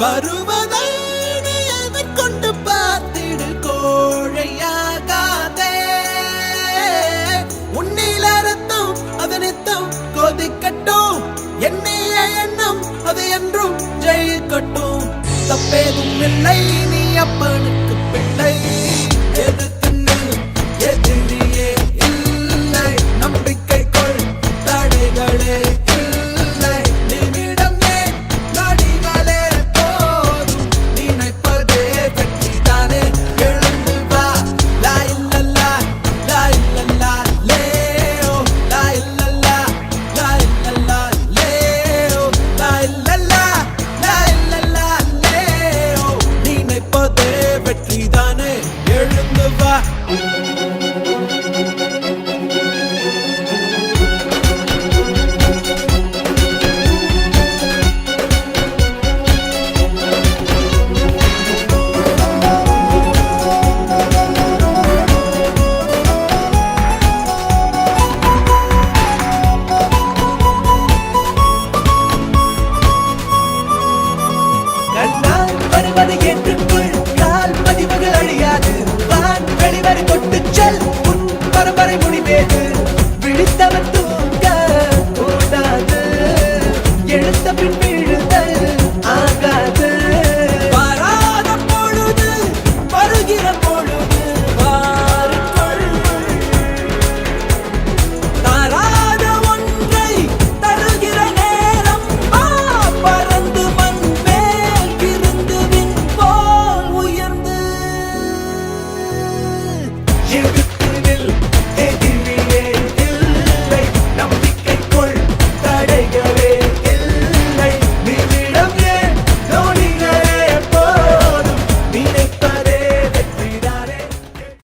வருவதை நீ எதை கொண்டு பார்த்திடு கோழையாகாதே. உன்னில ரத்தம் அது நித்தம் கொதிக்கட்டும், எண்ணிய எண்ணம் அது என்றும் ஜெயிக்கட்டும். தப்பேதும் இல்லை, நீ அப்பனுக்கு பிள்ளை. எதுக்குன்னு எதிரியே இல்லை, நம்பிக்கை கொள், தடைகளே இல்லை. நிமிடம் ஏன் நொடிகளே போதும், நினைப்பதே வெற்றிதானே. எழுந்து வா, லா இல்லல்லா லா இல்லல்லா லேயோ, லா இல்லல்லா லா இல்லல்லா லேயோ, லா இல்லல்லா லா இல்லல்லா லேயோ. நினைப்பதே வெற்றிதானே, எழுந்து வா. கண்ணால் வருவதை ஏற்றுக்கொள், கால் பதிவுகள் அழியாது. வான் வெளிவரை கொட்டுச் செல், உன் பரம்பரை முடிவேது.